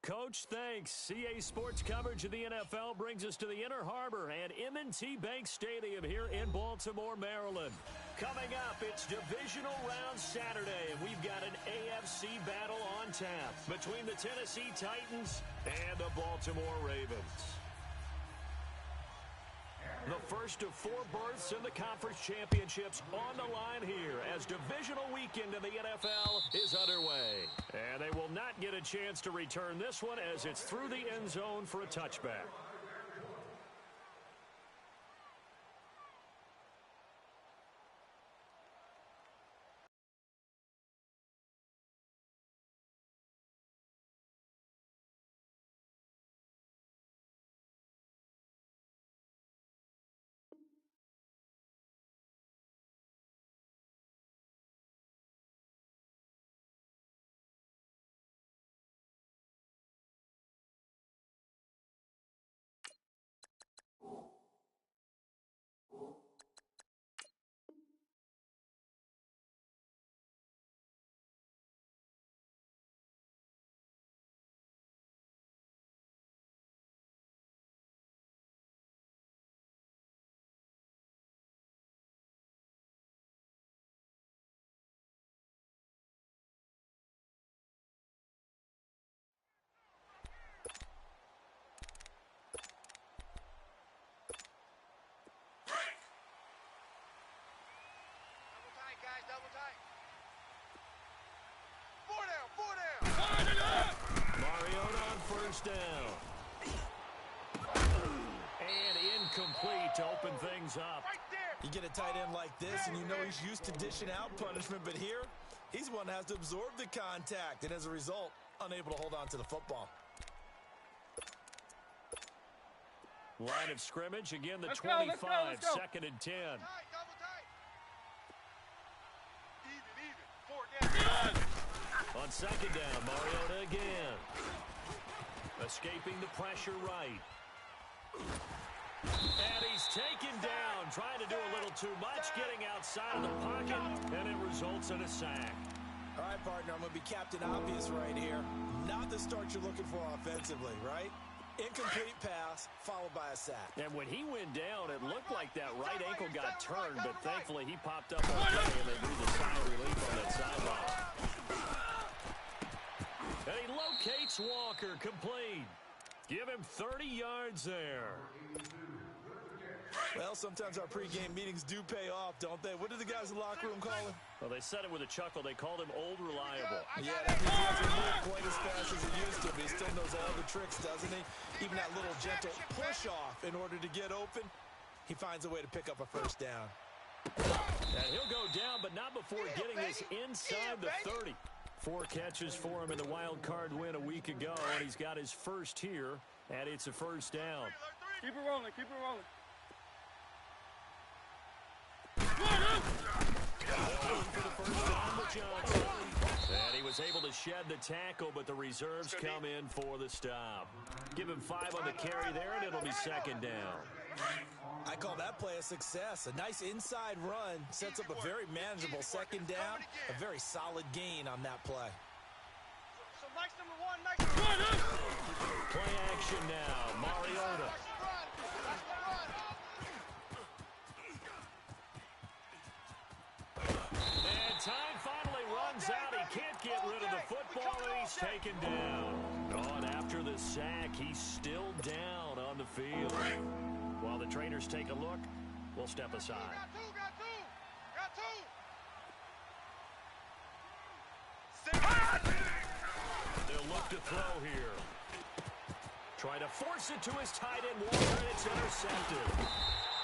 Coach, thanks. CA Sports coverage of the NFL brings us to the Inner Harbor and M&T Bank Stadium here in Baltimore, Maryland. Coming up, it's Divisional Round Saturday, and we've got an AFC battle on tap between the Tennessee Titans and the Baltimore Ravens. The first of 4 berths in the conference championships on the line here as divisional weekend in the NFL is underway. And they will not get a chance to return this one as it's through the end zone for a touchback. Mariota on first down. And incomplete to open things up. You get a tight end like this, and you know he's used to dishing out punishment, but here, he's one that has to absorb the contact, and as a result, unable to hold on to the football. Line of scrimmage, again the Let's 25, go. second and 10. On second down, Mariota again. Escaping the pressure right. And he's taken down, trying to do a little too much, getting outside of the pocket, and it results in a sack. All right, partner, I'm going to be Captain Obvious right here. Not the start you're looking for offensively, right? Incomplete pass, followed by a sack. And when he went down, it looked like that right ankle got turned, but thankfully he popped up okay, and they drew the sign of relief on that sideline. And he locates Walker, complete. Give him 30 yards there. Well, sometimes our pregame meetings do pay off, don't they? What do the guys in the locker room call him? Well, they said it with a chuckle. They called him Old Reliable. Yeah, that means he doesn't move quite as fast as he used to, but he still knows all the tricks, doesn't he? Even that little gentle push-off in order to get open, he finds a way to pick up a first down. And he'll go down, but not before getting this inside the 30. 4 catches for him in the wild card win a week ago, and he's got his first here, and it's a first down. Keep it rolling, keep it rolling. And he was able to shed the tackle, but the reserves come in for the stop. Give him 5 on the carry there, and it'll be second down. I call that play a success. A nice inside run sets up a very manageable second down, a very solid gain on that play. So Mike's number 1, Mike's number 1. Play action now, Mariota. And time finally runs out. He can't get rid of the football, and he's taken down. Oh, and after the sack, he's still down on the field. While the trainers take a look, we'll step aside. Got two. They'll look to throw here. Try to force it to his tight end, Walker, and it's intercepted.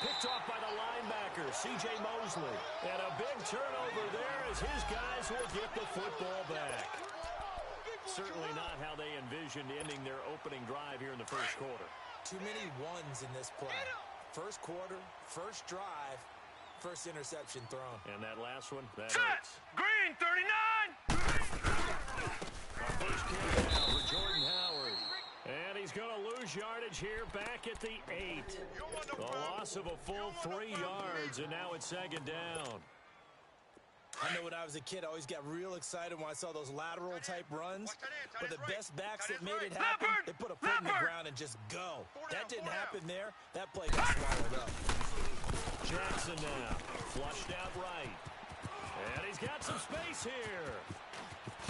Picked off by the linebacker, C.J. Mosley. And a big turnover there as his guys will get the football back. Certainly not how they envisioned ending their opening drive here in the first quarter. Too many ones in this play. First quarter, first drive, first interception thrown. And that last one, that Set! hurts. Green, 39! Our first carry now for Jordan Howard. And he's going to lose yardage here back at the 8. A loss of a full 3 yards, and now it's second down. I know when I was a kid, I always got real excited when I saw those lateral type runs. But the best backs that made it happen, they put a foot in the ground and just go. That didn't happen there. That play got swallowed up. Jackson now, flushed out right. And he's got some space here.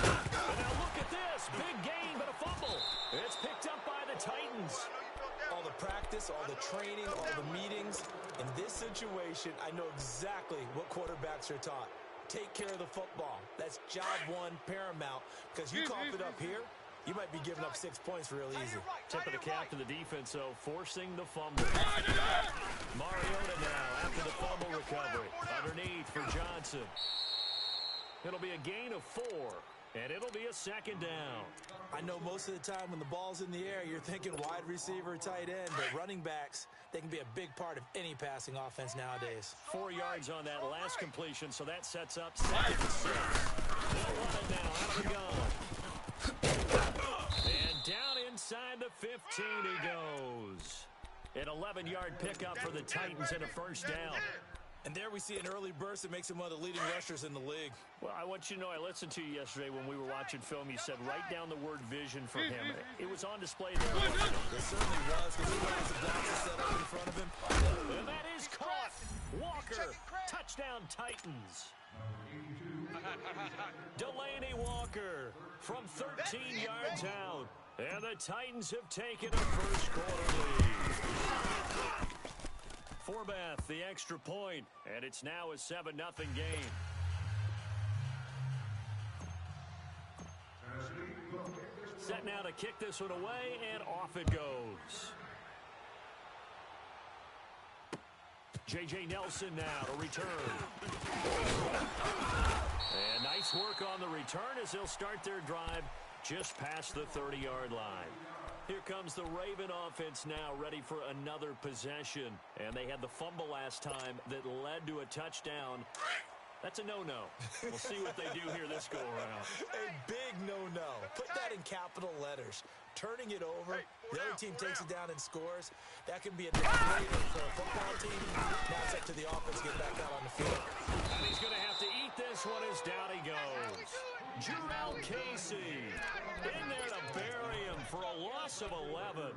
And now look at this. Big gain, but a fumble. It's picked up by the Titans. All the practice, all the training, all the meetings. In this situation, I know exactly what quarterbacks are taught. Take care of the football. That's job one, paramount. Because you cough it up here, you might be giving up 6 points real easy. Tip of the cap to the defense, though, forcing the fumble. Mariota now after the fumble recovery. Underneath for Johnson. It'll be a gain of 4, and it'll be a second down. I know most of the time when the ball's in the air, you're thinking wide receiver, tight end, but running backs, they can be a big part of any passing offense nowadays. 4 yards on that last completion, so that sets up 2nd and 6. They'll run it now out of the gun. And down inside the 15 he goes. An 11-yard pickup for the Titans and a first down. And there we see an early burst that makes him one of the leading rushers in the league. Well, I want you to know, I listened to you yesterday when we were watching film. You said write down the word vision for him. It was on display there. It certainly was, because he has the boxes set up in front of him. And that is caught. Walker, touchdown Titans. Delaney Walker from 13 yards out. And the Titans have taken a first quarter lead. Forbath, the extra point, and it's now a 7-0 game. Set now to kick this one away, and off it goes. J.J. Nelson now to return. And nice work on the return as they'll start their drive just past the 30-yard line. Here comes the Raven offense now, ready for another possession. And they had the fumble last time that led to a touchdown. That's a no-no. We'll see what they do here this go-around. A big no-no. Put that in capital letters. Turning it over, the other team takes it down and scores. That can be a determinator for a football team. Now it's up to the offense to get back out on the field. And he's going to have to eat this one as down he goes. Jurel Casey in there to bury him for a loss of 11.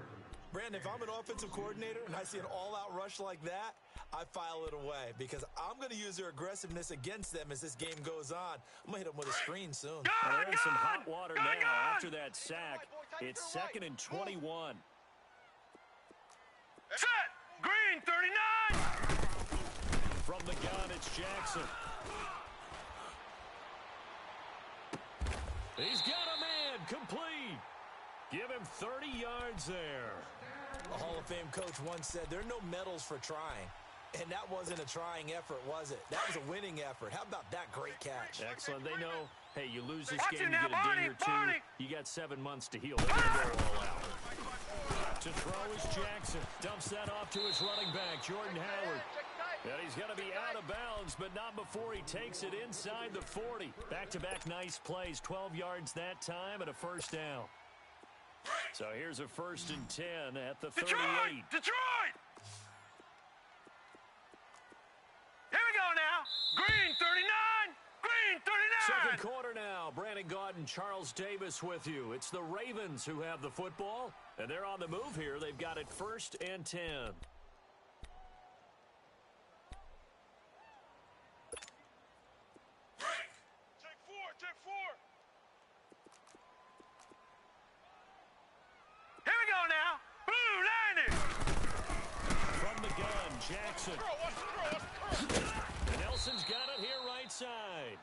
Brandon, if I'm an offensive coordinator and I see an all-out rush like that, I file it away because I'm going to use their aggressiveness against them as this game goes on. I'm going to hit them with a screen soon. Well, they're in some hot water now after that sack. It's 2nd and 21. Set! Green, 39! From the gun, it's Jackson. He's got a man complete. Give him 30 yards there. A Hall of Fame coach once said, there are no medals for trying. And that wasn't a trying effort, was it? That was a winning effort. How about that great catch? Excellent. They know, hey, you lose this game, you get a day or two. You got 7 months to heal. They're going to go all out. To throw is Jackson. Dumps that off to his running back, Jordan Howard. And he's going to be out of bounds, but not before he takes it inside the 40. Back-to-back nice plays, 12 yards that time and a first down. So here's a 1st and 10 at the 38. Detroit! Here we go now. Green, 39. Green, 39. Second quarter now. Brandon Gaudin, Charles Davis with you. It's the Ravens who have the football, and they're on the move here. They've got it 1st and 10. Take four. Here we go now. Blue 90. From the gun, Jackson. And Nelson's got it here right side.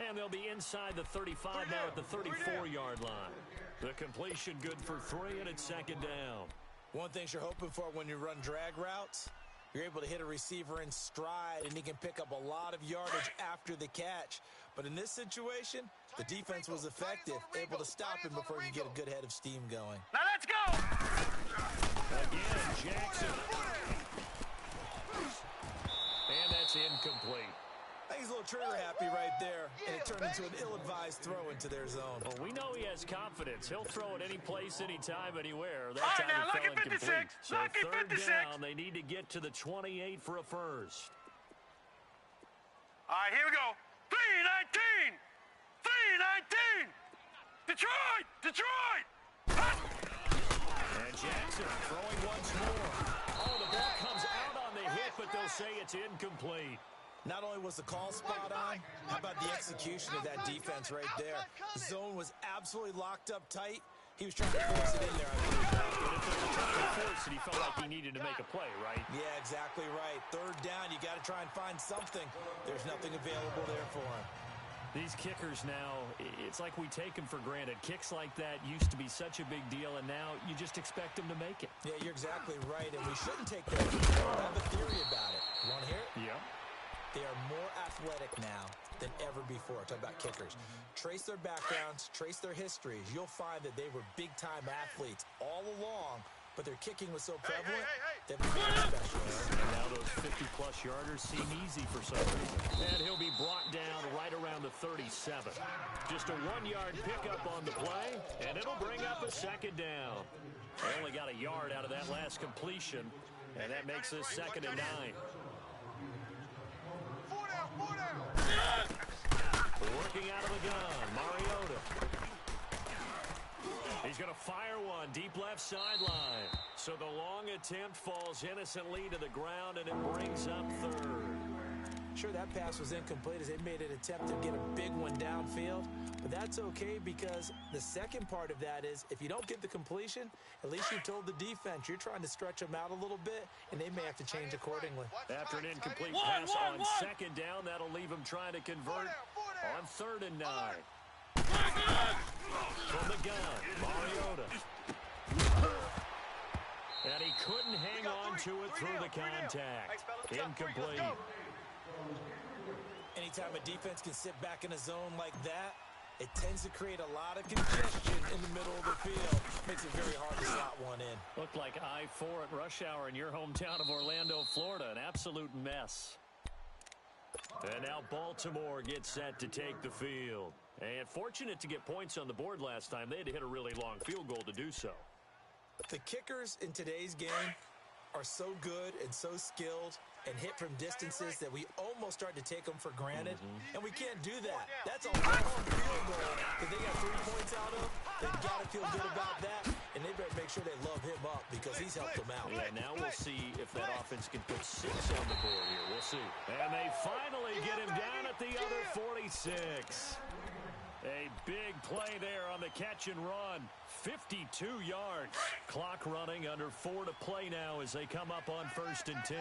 And they'll be inside the 35 now at the 34-yard line. The completion good for 3, and it's 2nd down. One thing you're hoping for when you run drag routes, you're able to hit a receiver in stride, and he can pick up a lot of yardage after the catch. But in this situation, the defense was effective, able to stop him before you get a good head of steam going. Now let's go. Again, Jackson. And that's incomplete. I think he's a little trigger happy right there, and it turned into an ill-advised throw into their zone. Well, we know he has confidence. He'll throw it any place, anytime, anywhere. That All right, time now, it fell lucky 56. incomplete. So Lucky 3rd 56. down, they need to get to the 28 for a first. All right, here we go. 319! 319! Detroit! Detroit! And Jackson throwing once more. Oh, the ball comes out on the hit, but they'll say it's incomplete. Not only was the call spot on, how about the execution of that defense right there? The zone was absolutely locked up tight. He was trying to force it in there. But if they were trying to force it, he felt like he needed to make a play, right? Yeah, exactly right. Third down, you got to try and find something. There's nothing available there for him. These kickers now, it's like we take them for granted. Kicks like that used to be such a big deal, and now you just expect them to make it. Yeah, you're exactly right, and we shouldn't take that for granted. I have a theory about it. You want to hear it? Yeah. They are more athletic now than ever before. Talk about kickers. Trace their backgrounds, trace their histories. You'll find that they were big-time athletes all along, but their kicking was so prevalent that they became special. And now those 50-plus yarders seem easy for some reason. And he'll be brought down right around the 37. Just a 1-yard pickup on the play, and it'll bring up a second down. They only got a yard out of that last completion, and that makes this 2nd and 9. Working out of the gun, Mariota. He's going to fire one deep left sideline. So the long attempt falls innocently to the ground, and it brings up 3rd. Sure, that pass was incomplete as they made an attempt to get a big one downfield, but that's okay because the second part of that is if you don't get the completion, at least you told the defense you're trying to stretch them out a little bit, and they may have to change accordingly. After an incomplete pass on 2nd down, that'll leave him trying to convert on 3rd and 9. From the gun, Mariota. And he couldn't hang on to it through the contact. Incomplete. Anytime a defense can sit back in a zone like that, it tends to create a lot of congestion in the middle of the field. Makes it very hard to slot one in. Looked like I-4 at rush hour in your hometown of Orlando, Florida. An absolute mess. And now Baltimore gets set to take the field. And fortunate to get points on the board last time. They had to hit a really long field goal to do so. The kickers in today's game are so good and so skilled and hit from distances that we almost start to take them for granted. And we can't do that. That's a long field goal that they got 3 points out of. They've got to feel good about that, and they better make sure they love him up because he's helped them out. Yeah, now we'll see if that offense can put 6 on the board here. We'll see. And they finally get him down at the other 46. A big play there on the catch and run. 52 yards. Clock running, under 4 to play now as they come up on 1st and 10.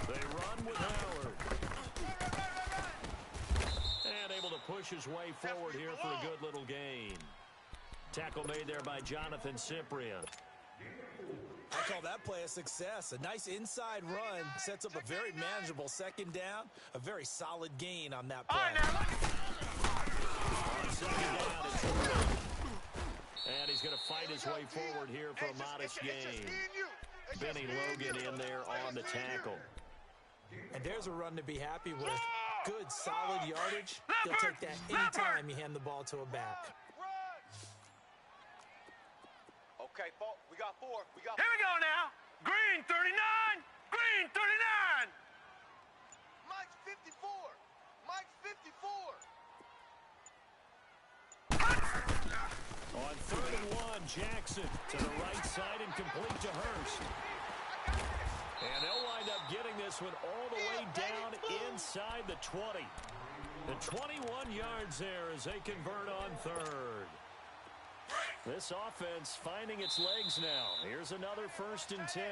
They run with Howard. And able to push his way forward here for a good little gain. Tackle made there by Jonathan Cyprien. I call that play a success. A nice inside run sets up a very manageable 2nd down. A very solid gain on that play. On 2nd down, it's and he's going to fight his way forward here for a modest gain. Benny Logan in there on the tackle. And there's a run to be happy with. Good, solid yardage. They'll take that anytime you hand the ball to a back. Okay, we got 4. Here we go now. Green 39. Green 39. Mike's 54. Mike's 54. On 3rd and 1, Jackson to the right side and complete to Hurst. And they'll wind up getting this one all the way down inside the 20. The 21 yards there as they convert on 3rd. This offense finding its legs now. Here's another 1st and 10.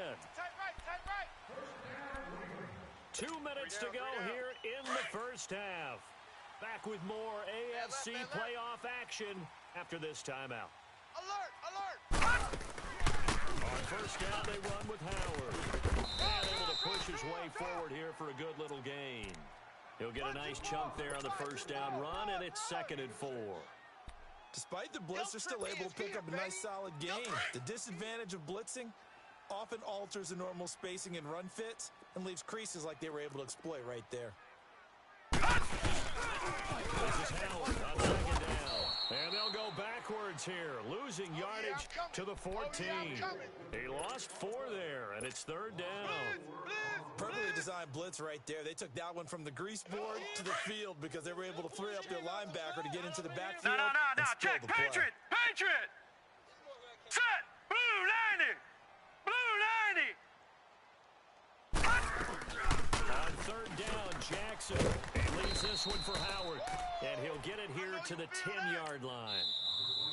2 minutes to go here in the first half. Back with more AFC playoff action after this timeout. Alert! Alert! On 1st down, they run with Howard. And able to push his way forward here for a good little gain. He'll get a nice chunk there on the 1st down run, and it's 2nd and 4. Despite the blitz, they're still able to pick up a nice solid gain. The disadvantage of blitzing often alters the normal spacing and run fits and leaves creases like they were able to exploit right there. This is Howard on 2nd down. And they'll go backwards here, losing yardage to the 14. He lost 4 there, and it's third down. Perfectly designed blitz right there. They took that one from the grease board to the field because they were able to free up their linebacker to get into the backfield. No. Check. Patriot. Set. Blue 90. On third down, Jackson. He leaves this one for Howard, and he'll get it here to the 10-yard line.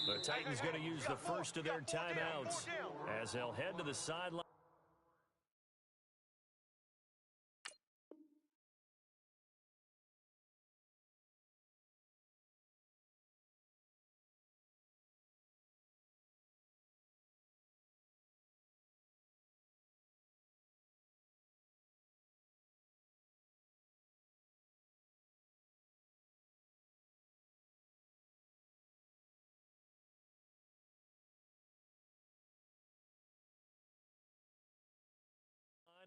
The Titans going to use the first of their timeouts as they'll head to the sideline.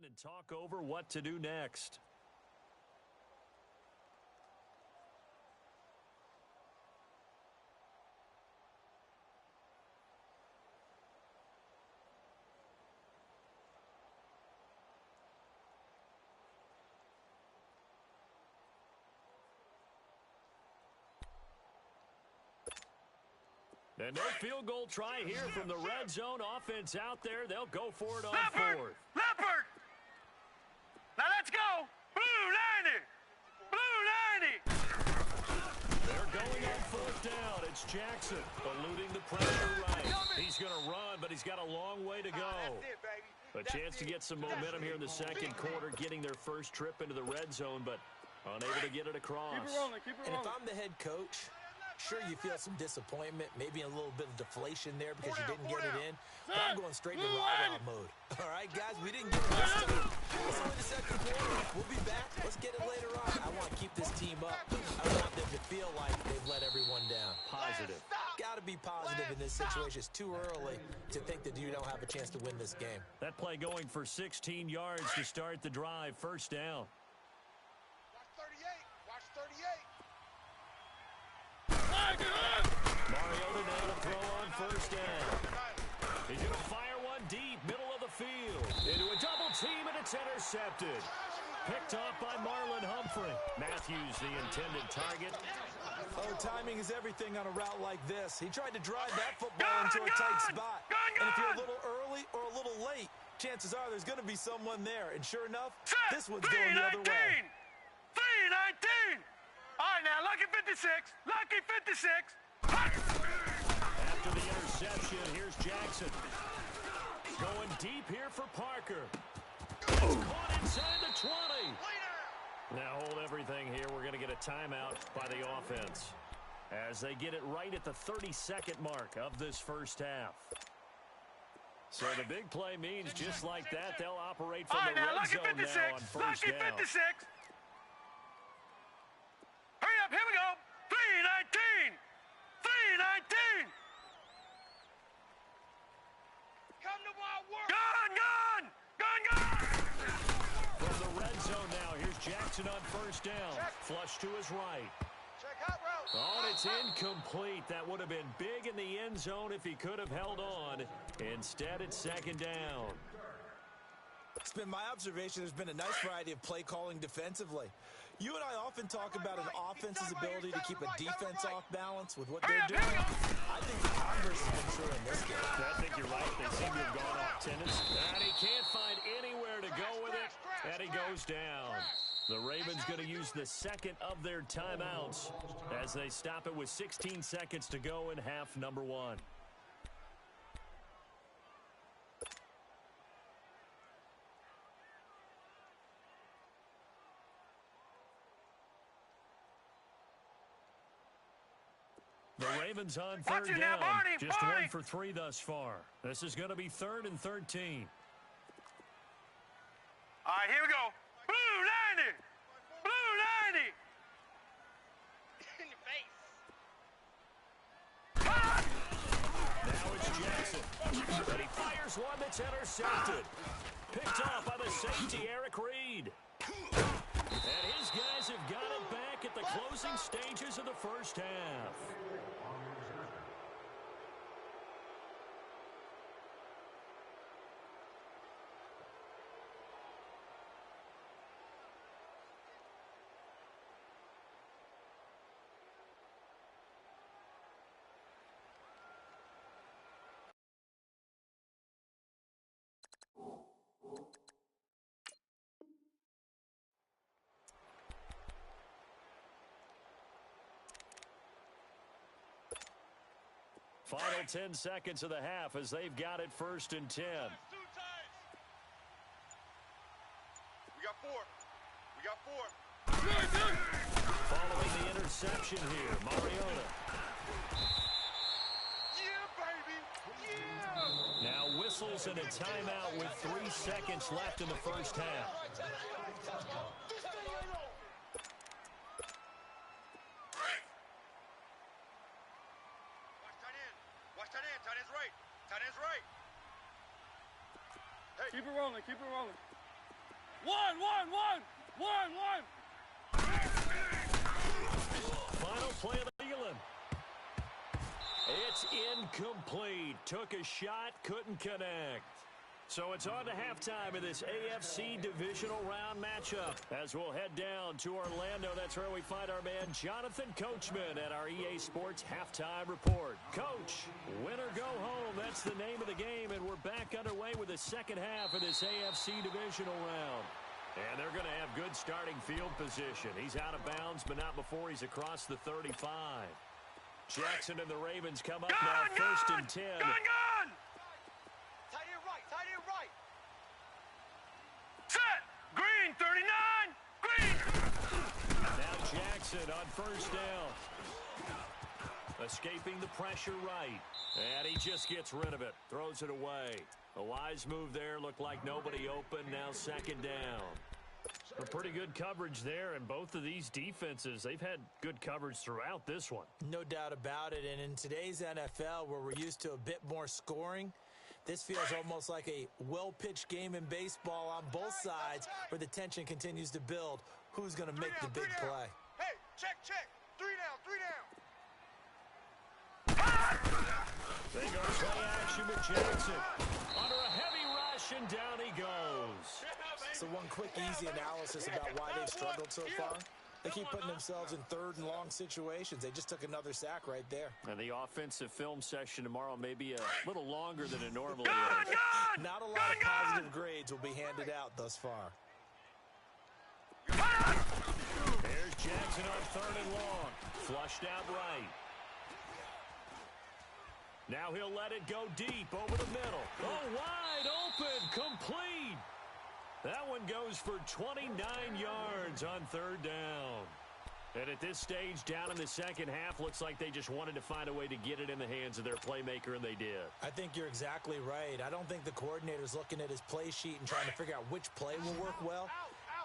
And talk over what to do next. And no field goal try here from the red zone offense out there. They'll go for it on fourth. Leopard. Now let's go. Blue 90. They're going on fourth down. It's Jackson eluding the pressure right. He's going to run, but he's got a long way to go. A chance to get some momentum here in the second quarter, getting their first trip into the red zone, but unable to get it across. Keep it rolling. And if I'm the head coach, sure, you feel some disappointment, maybe a little bit of deflation there because you didn't get it in. But I'm going straight to rah-rah mode. All right, guys, we didn't get it this time. It's only the second quarter. We'll be back. Let's get it later on. I want to keep this team up. I want them to feel like they've let everyone down. Positive. Got to be positive in this situation. It's too early to think that you don't have a chance to win this game. That play going for 16 yards to start the drive. First down. Watch 38. Mariota now to throw on first down. He's going to fire one deep, middle of the field. Into a double team, and it's intercepted. Picked off by Marlon Humphrey. Matthews, the intended target. Oh, timing is everything on a route like this. He tried to drive that football into a tight spot. And if you're a little early or a little late, chances are there's going to be someone there. And sure enough, this one's going the other way. 319. All right, now, lucky 56. Lucky 56. After the interception, here's Jackson. Going deep here for Parker. It's caught inside the 20. Now hold everything here. We're going to get a timeout by the offense as they get it right at the 32nd mark of this first half. So the big play means just like that, they'll operate from the red zone now on first down. Lucky 56. Hurry up, here we go. 319. 319. Come to my work. Gun. From the red zone now, here's Jackson on first down. Flush to his right. Check out route. Oh, and it's incomplete. That would have been big in the end zone if he could have held on. Instead, it's second down. It's been my observation there's been a nice variety of play calling defensively. You and I often talk about an offense's ability to keep a defense off balance with what they're doing. I think the converse has been true in this game. I think you're right. They seem to have gone off tennis. And he can't find anywhere to go with it. And he goes down. The Ravens going to use the second of their timeouts as they stop it with 16 seconds to go in half number one. The Ravens on third down. Just 1 for 3 thus far. This is going to be 3rd and 13. All right, here we go. Blue 90. Blue 90. In your face. Now it's Jackson. And he fires one that's intercepted. Picked off by the safety, Eric Reed. And his guys have got it back at the closing stages of the first half. Final 10 seconds of the half as they've got it 1st and 10. We got 4. We got 4. Following the interception here, Mariota. Yeah, baby. Yeah. Now whistles and a timeout with 3 seconds left in the first half. Keep it rolling, keep it rolling. One. Final play of the Thielen. It's incomplete. Took a shot, couldn't connect. So it's on to halftime of this AFC divisional round matchup. As we'll head down to Orlando, that's where we find our man Jonathan Coachman at our EA Sports Halftime Report. Coach, win or go home, that's the name of the game, and we're back underway with the second half of this AFC divisional round. And they're going to have good starting field position. He's out of bounds, but not before he's across the 35. Jackson and the Ravens come up now 1st and 10. Gun! Tight end right. Tight end right. Set! Green, 39! Green! Now Jackson on 1st down. Escaping the pressure right. And he just gets rid of it. Throws it away. A wise move there. Looked like nobody open. Now 2nd down. A pretty good coverage there, and both of these defenses, they've had good coverage throughout this one. No doubt about it. And in today's NFL, where we're used to a bit more scoring, this feels almost like a well-pitched game in baseball on both sides where the tension continues to build. Who's going to make the big play? Hey, check. 3 down. They go play action with Jackson. Under a heavy rush, and down he goes. So one quick, easy analysis about why they've struggled so far. They keep putting themselves in 3rd and long situations. They just took another sack right there. And the offensive film session tomorrow may be a little longer than it normally Gun! is. Not a lot of positive grades will be handed out thus far. There's Jackson on 3rd and long. Flushed out right. Now he'll let it go deep over the middle. Oh, wide open, complete. That one goes for 29 yards on 3rd down. And at this stage, down in the second half, looks like they just wanted to find a way to get it in the hands of their playmaker, and they did. I think you're exactly right. I don't think the coordinator's looking at his play sheet and trying to figure out which play will work well.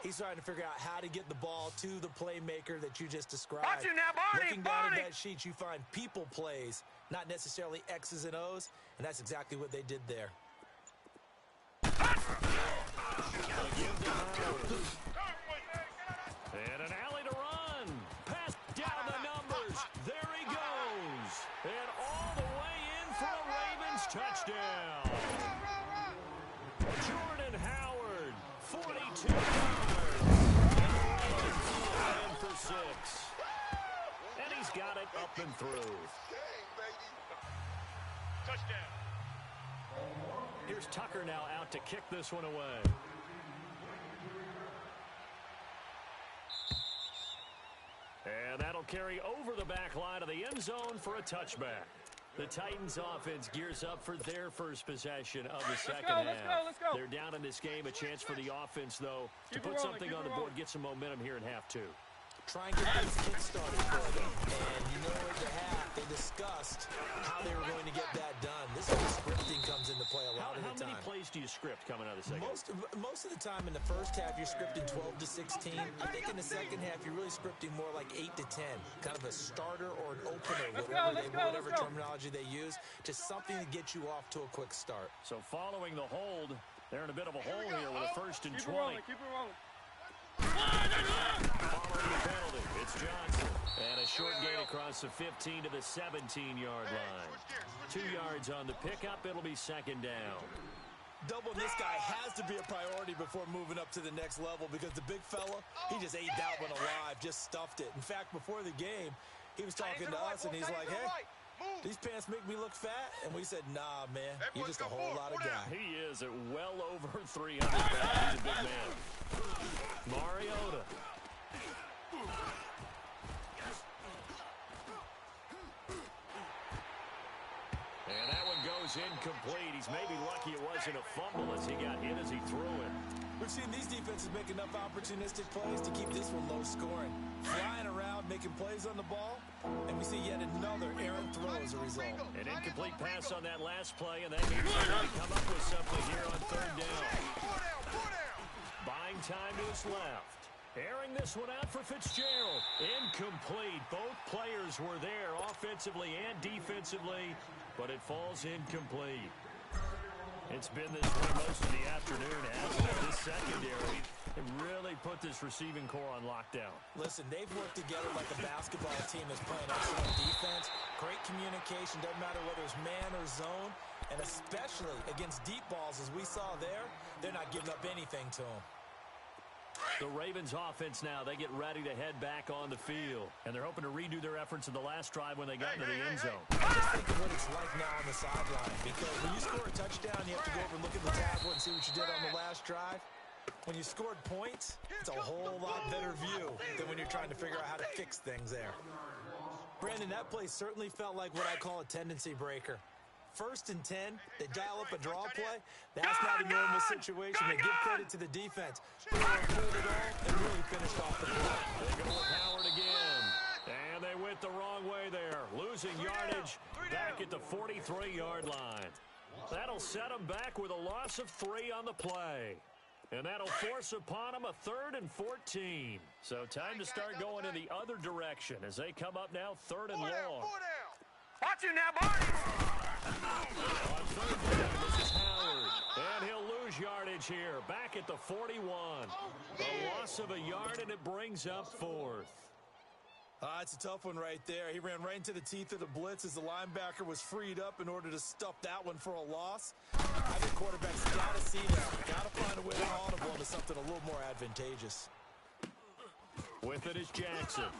He's trying to figure out how to get the ball to the playmaker that you just described. Watch it now, Barney, Looking down Barney. at that sheet, you find people plays, not necessarily X's and O's, and that's exactly what they did there. And an alley to run. Pass down the numbers. There he goes. And all the way in for a Ravens touchdown. Jordan Howard, 42 yards. And the Ravens in for 6. And he's got it up and through. Touchdown. Here's Tucker now out to kick this one away. And that'll carry over the back line of the end zone for a touchback. The Titans offense gears up for their first possession of the second half. Let's go. They're down in this game. A chance for the offense, though, to Keep put it rolling, something keep on it the board, rolling. get some momentum here in half 2. Try and get things kick-started for them. And you know, in the half, they discussed how they were going to get that done. This is where scripting comes into play a lot of the How time. many plays do you script coming out of the second half? Most of the time in the first half, you're scripting 12 to 16. I think in the second half, you're really scripting more like 8 to 10. Kind of a starter or an opener, whatever terminology they use. Just something to get you off to a quick start. So following the hold, they're in a bit of a hole here with a 1st and 20. Keep it rolling. Following the penalty, it's Johnson. And a short gain across the 15 to the 17-yard line. 2 yards on the pickup. It'll be 2nd down. Doubling this guy has to be a priority before moving up to the next level because the big fella, he just ate that one alive, just stuffed it. In fact, before the game, he was talking to us, and he's like, hey, These pants make me look fat, and we said, nah, man, Hey, you're just a whole lot of guy. He is at well over 300 pounds. He's a big man. Mariota. And that one goes incomplete. He's maybe lucky it wasn't a fumble as he got hit as he threw it. We've seen these defenses make enough opportunistic plays to keep this one low scoring. Flying around, making plays on the ball, and we see yet another errant throw as a result. An incomplete pass on that last play, and that means they're going to come up with something here on third down. Buying time to his left. Airing this one out for Fitzgerald. Incomplete. Both players were there offensively and defensively, but it falls incomplete. It's been this way most of the afternoon, hasn't it? This secondary really put this receiving core on lockdown. Listen, they've worked together like a basketball team that's playing excellent defense. Great communication, doesn't matter whether it's man or zone. And especially against deep balls, as we saw there, they're not giving up anything to them. The Ravens offense now, they get ready to head back on the field. And they're hoping to redo their efforts in the last drive when they got into the end zone. Just think of what it's like now on the sideline. Because when you score a touchdown, you have to go over and look at the tablet and see what you did on the last drive. When you scored points, it's a whole lot better view than when you're trying to figure out how to fix things there. Brandon, that play certainly felt like what I call a tendency breaker. 1st and 10, they dial up a draw play. That's not a normal situation. They give credit to the defense. They pulled it all and really finished off the play. They go with Howard again. And they went the wrong way there. Losing yardage back at the 43-yard line. That'll set them back with a loss of 3 on the play. And that'll force upon them a 3rd and 14. So time to start going in the other direction as they come up now 3rd and long. Watch it now, boys. On 3rd down, this is Howard. And he'll lose yardage here. Back at the 41. A loss of a yard, and it brings up 4th. It's a tough one right there. He ran right into the teeth of the blitz as the linebacker was freed up in order to stuff that one for a loss. I think quarterbacks got to see that. Got to find a way to audible into something a little more advantageous. With it is Jackson.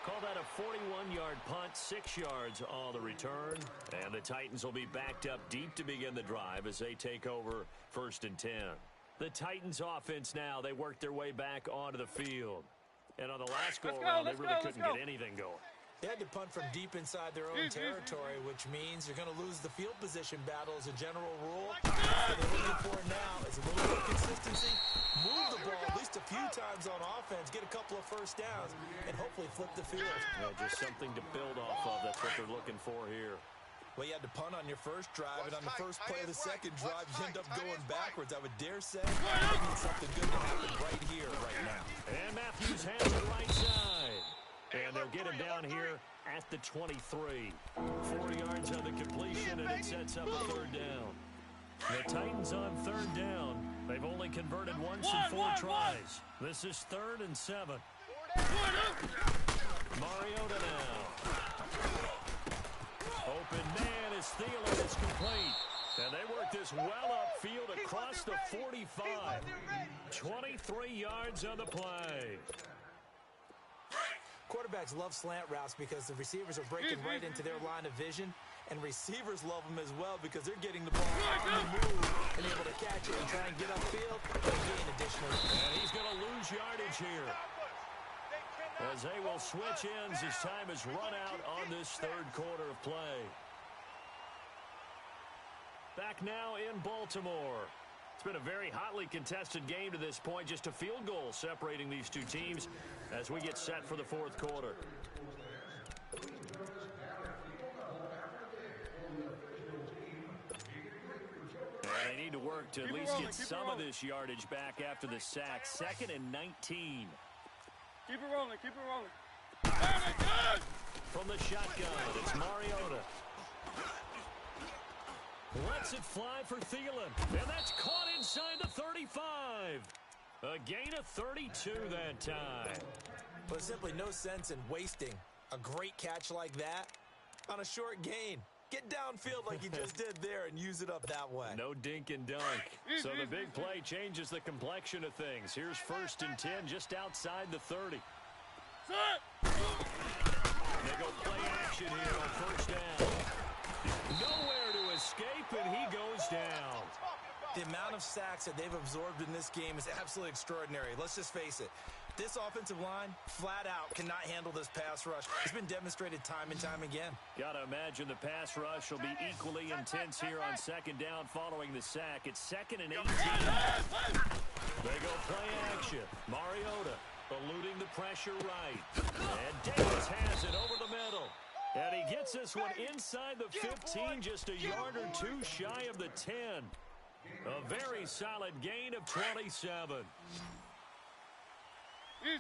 Call that a 41-yard punt, 6 yards on the return. And the Titans will be backed up deep to begin the drive as they take over 1st and 10. The Titans offense now, they work their way back onto the field. And on the last go-around, they really couldn't get anything going. They had to punt from deep inside their own territory, which means you're going to lose the field position battle as a general rule. What they're looking for now is a little more consistency, move the ball at least a few times on offense, get a couple of first downs, and hopefully flip the field. Yeah, just something to build off of. That's what they're looking for here. Well, you had to punt on your first drive, and on the first play of the second drive, you end up going backwards. I would dare say they need something good to happen right here, right now. And Matthews has the right side. And they'll get him down here at the 23. 4 yards on the completion, and it sets up a 3rd down. The Titans on 3rd down. They've only converted once in 4 tries. This is 3rd and 7. Mariota now. Open man is Thielen. It's complete. And they work this well upfield across the 45. 23 yards on the play. Quarterbacks love slant routes because the receivers are breaking right into their line of vision, and receivers love them as well because they're getting the ball on the move and able to catch it and try and get upfield and gain additional. And he's going to lose yardage here as they will switch ends as time has run out on this 3rd quarter of play. Back now in Baltimore. It's been a very hotly contested game to this point. Just a field goal separating these two teams as we get set for the 4th quarter. And they need to work to at least get some of this yardage back after the sack. 2nd and 19. Keep it rolling, keep it rolling. From the shotgun, it's Mariota. Lets it fly for Thielen. And that's caught inside the 35. A gain of 32 that time. But simply no sense in wasting a great catch like that on a short gain. Get downfield like you just did there and use it up that way. No dink and dunk. So the big play changes the complexion of things. Here's 1st and 10 just outside the 30. They go play action here on first down. Nowhere to escape, and he goes down. The amount of sacks that they've absorbed in this game is absolutely extraordinary. Let's just face it. This offensive line, flat out, cannot handle this pass rush. It's been demonstrated time and time again. Gotta imagine the pass rush will be equally intense here on second down following the sack. It's 2nd and 18. They go play action. Mariota eluding the pressure right. And Davis has it over the middle. And he gets this one inside the 15, just a yard or two shy of the 10. A very solid gain of 27. Easy.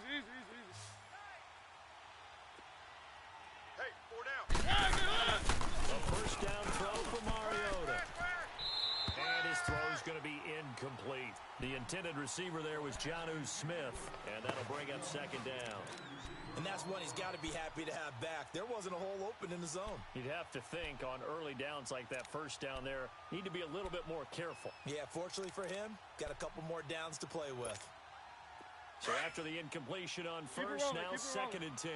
Hey, 4 down. A first down throw for Mariota. And his throw is going to be incomplete. The intended receiver there was Jonnu Smith, and that'll bring up second down. And that's one he's got to be happy to have back. There wasn't a hole open in the zone. You'd have to think on early downs like that first down there, need to be a little bit more careful. Yeah, fortunately for him, got a couple more downs to play with. So after the incompletion on first, now 2nd and 10.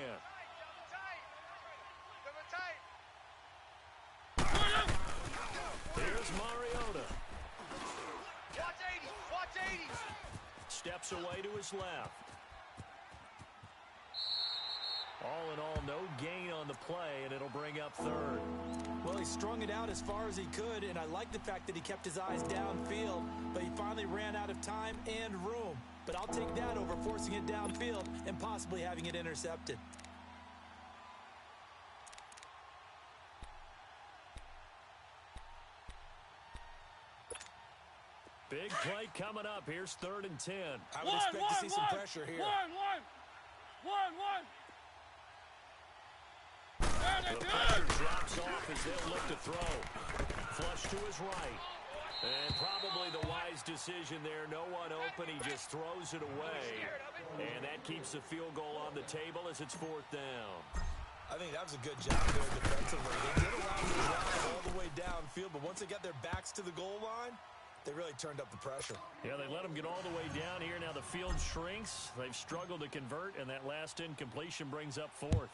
Here's Mariota. Watch 80. Steps away to his left. All in all, no gain on the play, and it'll bring up 3rd. Well, he strung it out as far as he could, and I like the fact that he kept his eyes downfield, but he finally ran out of time and room. But I'll take that over forcing it downfield and possibly having it intercepted. Big play coming up. Here's 3rd and 10. I would expect to see some pressure here. One. The pressure drops off as they'll look to throw. Flush to his right. And probably the wise decision there. No one open. He just throws it away. And that keeps the field goal on the table as it's 4th down. I think that was a good job there defensively. They did allow them to drive all the way downfield, but once they got their backs to the goal line, they really turned up the pressure. Yeah, they let them get all the way down here. Now the field shrinks. They've struggled to convert, and that last incompletion brings up 4th.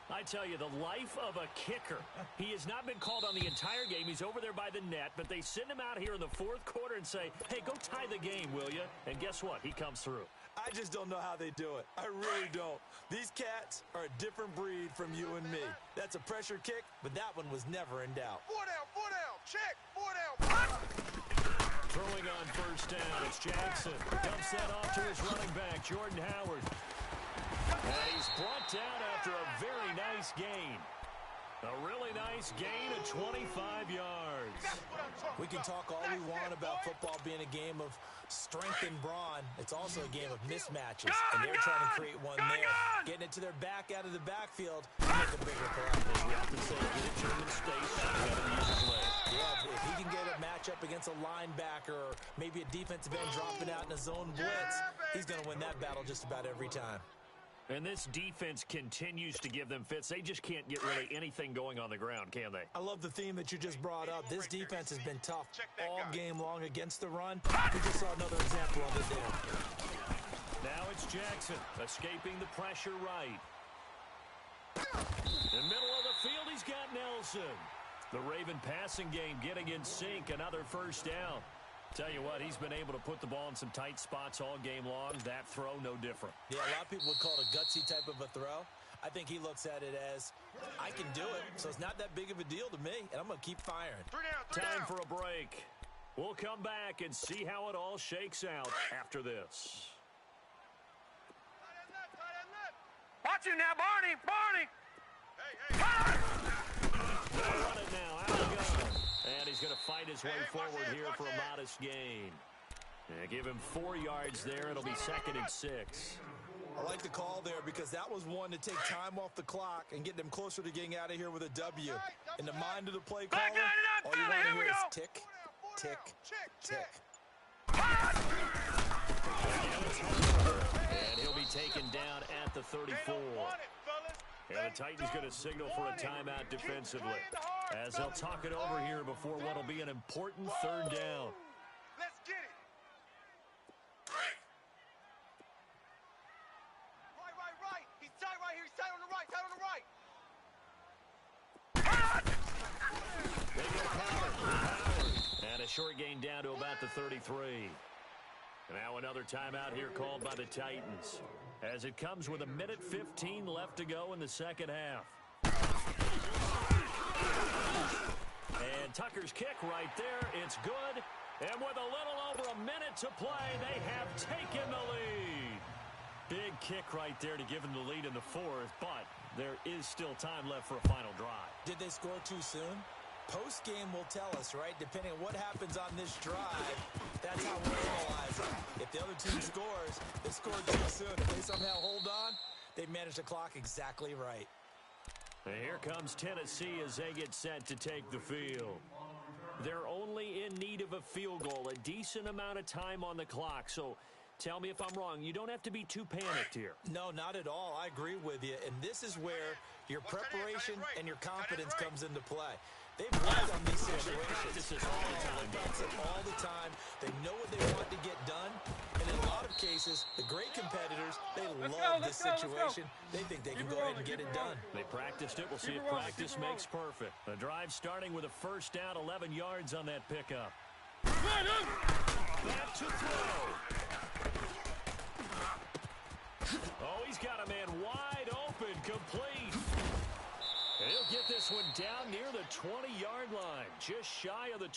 I tell you, the life of a kicker. He has not been called on the entire game. He's over there by the net, but they send him out here in the 4th quarter and say, hey, go tie the game, will you? And guess what? He comes through. I just don't know how they do it. I really don't. These cats are a different breed from you and me. That's a pressure kick, but that one was never in doubt. 4 down. Check. 4 down. Throwing on first down, it's Jackson. Dumps that off to his running back, Jordan Howard. And he's brought down after a very nice gain. A really nice gain of 25 yards. We can talk all we want about football being a game of strength and brawn. It's also a game of mismatches, and they're trying to create one there. Getting it to their back out of the backfield to make a bigger play. We often say, get it German space, you got to use his leg. Yeah, if he can get a matchup against a linebacker or maybe a defensive end dropping out in a zone blitz, he's going to win that battle just about every time. And this defense continues to give them fits. They just can't get really anything going on the ground, can they? I love the theme that you just brought up. This defense has been tough all game long against the run. We just saw another example of it there. Now it's Jackson escaping the pressure right. In the middle of the field, he's got Nelson. The Raven passing game getting in sync. Another first down. Tell you what, he's been able to put the ball in some tight spots all game long. That throw, no different. Yeah, a lot of people would call it a gutsy type of a throw. I think he looks at it as, I can do it, so it's not that big of a deal to me, and I'm going to keep firing. 3 down. Time for a break. We'll come back and see how it all shakes out after this. Watch him now, Barney. Hey. They'll run it now, out of the gun. And he's going to fight his way forward here for a modest gain. And give him 4 yards there. It'll be 2nd and 6. I like the call there because that was one to take time off the clock and get them closer to getting out of here with a W. In the mind of the play caller, all you want to hear is tick, tick, tick. And he'll be taken down at the 34. And the Titans going to signal for a timeout defensively, as they'll talk it over here before what will be an important 3rd down. Let's get it. Right. He's tight right here. He's tight on the right. a short gain down to about the 33. Now another timeout here called by the Titans, as it comes with 1:15 left to go in the second half. And Tucker's kick right there. It's good. And with a little over a minute to play, they have taken the lead. Big kick right there to give them the lead in the fourth, but there is still time left for a final drive. Did they score too soon? Post-game will tell us, right? Depending on what happens on this drive, that's how we'll analyze it. If the other team scores, they scored too soon. If they somehow hold on, they managed the clock exactly right. And here comes Tennessee as they get set to take the field. They're only in need of a field goal, a decent amount of time on the clock. So tell me if I'm wrong. You don't have to be too panicked here. No, not at all. I agree with you. And this is where your preparation and your confidence comes into play. They've worked on these situations all the time. They know what they want to get done. And in a lot of cases, the great competitors, they love this situation. They think they can go ahead and get it done. They practiced it. We'll see if practice makes perfect. The drive starting with a first down, 11 yards on that pickup. Back to throw. Oh, he's got a man wide open, complete. And he'll get this one down near the 20-yard line, just shy of the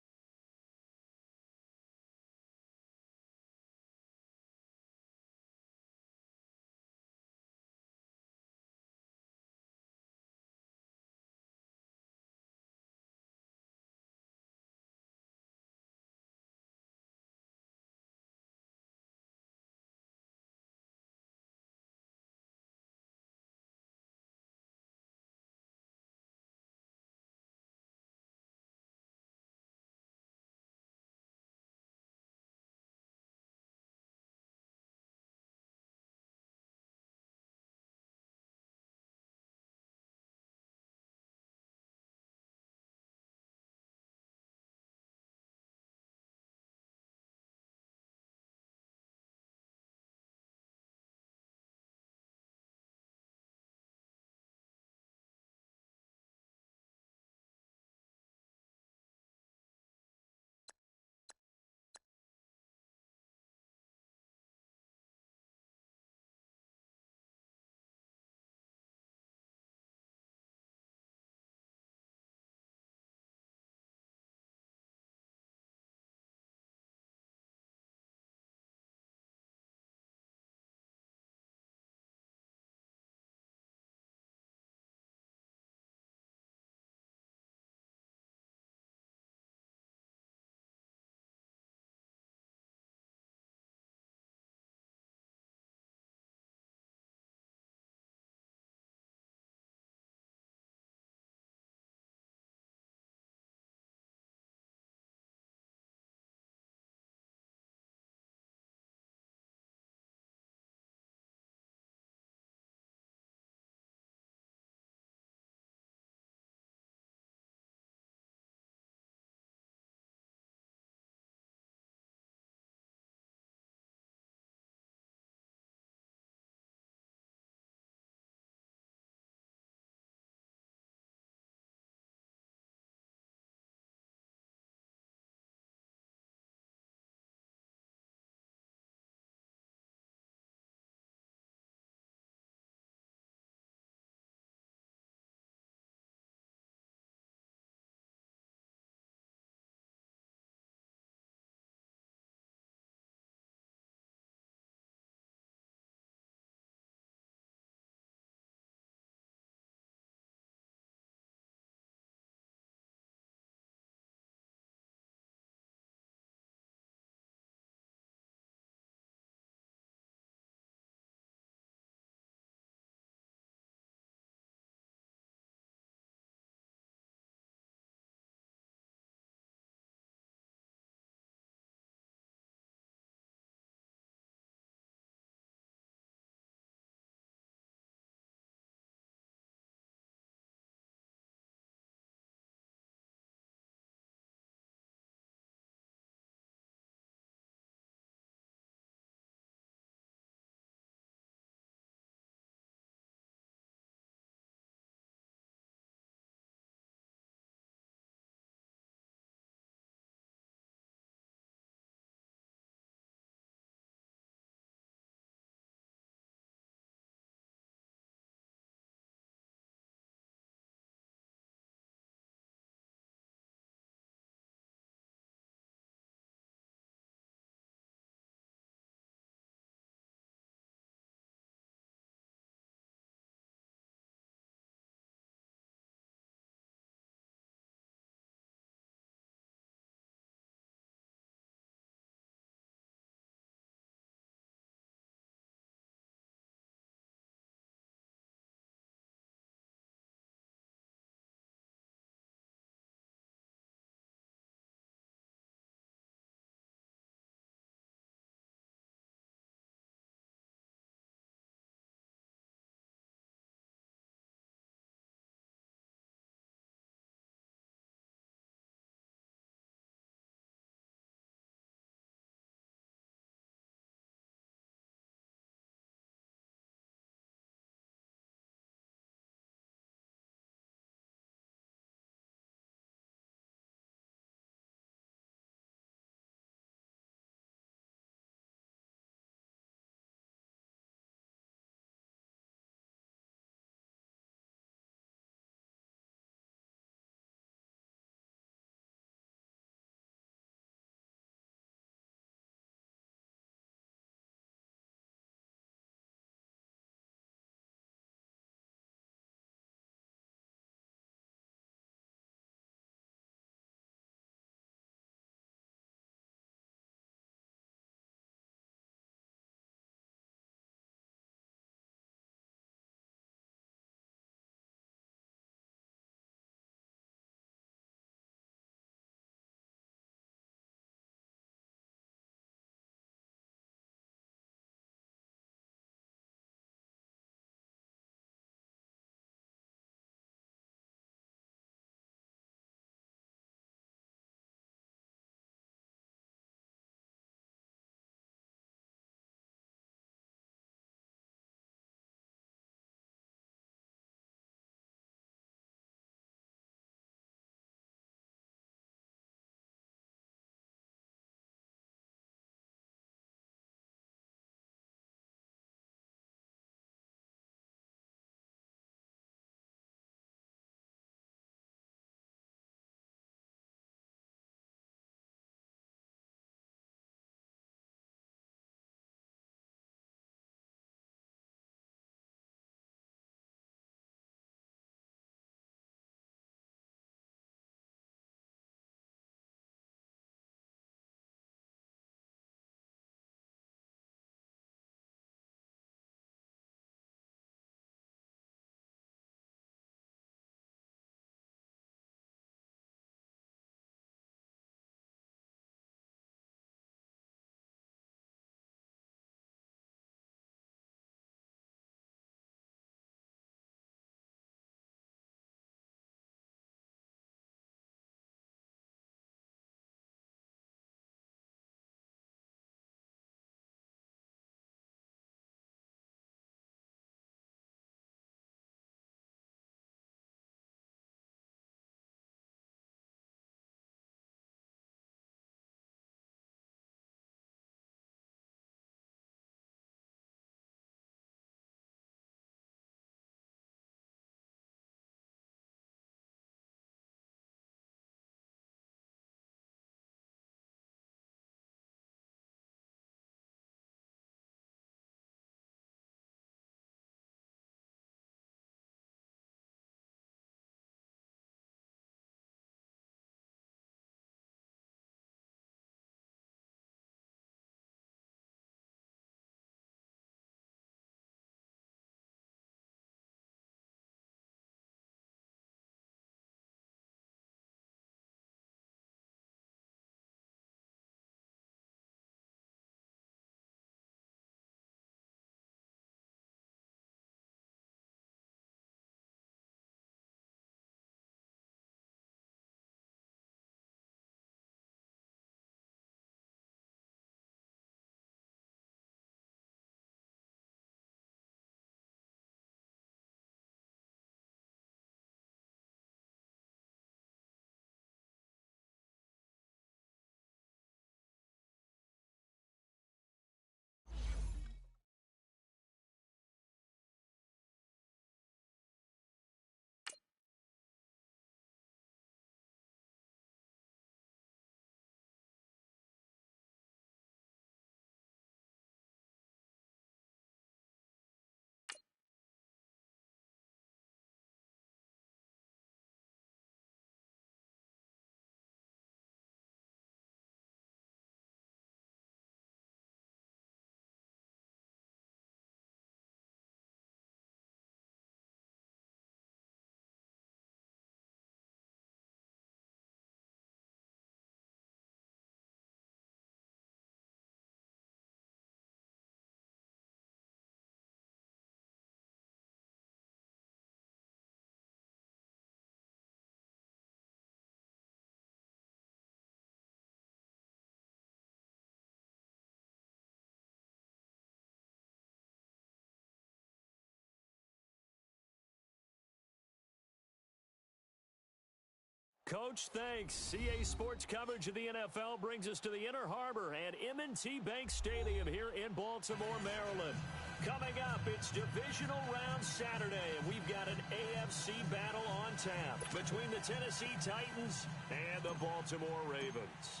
Coach, thanks. CA Sports coverage of the NFL brings us to the Inner Harbor and M&T Bank Stadium here in Baltimore, Maryland. Coming up, it's Divisional Round Saturday, and we've got an AFC battle on tap between the Tennessee Titans and the Baltimore Ravens.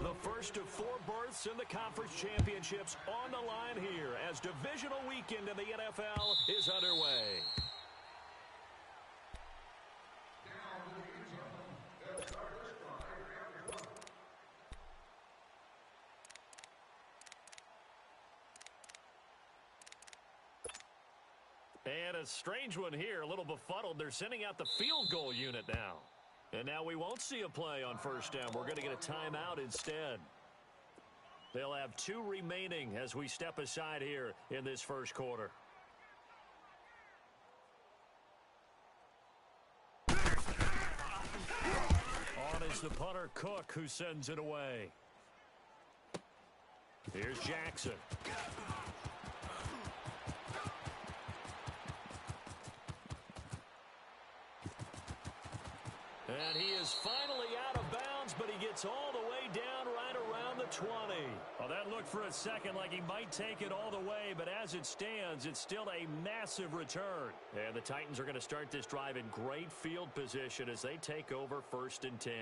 The first of 4 berths in the conference championships on the line here as divisional weekend in the NFL is underway. And a strange one here, a little befuddled. They're sending out the field goal unit now. And now we won't see a play on first down. We're going to get a timeout instead. They'll have 2 remaining as we step aside here in this first quarter. On is the punter, Cook, who sends it away. Here's Jackson. And he is finally out of bounds, but he gets all the way down right around the 20. Well, that looked for a second like he might take it all the way, but as it stands, it's still a massive return. And the Titans are going to start this drive in great field position as they take over 1st and 10.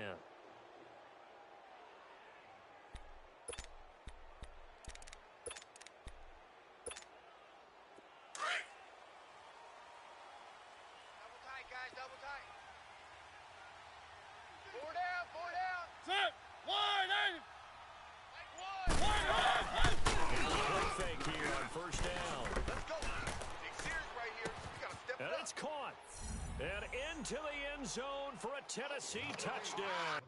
To the end zone for a Tennessee touchdown.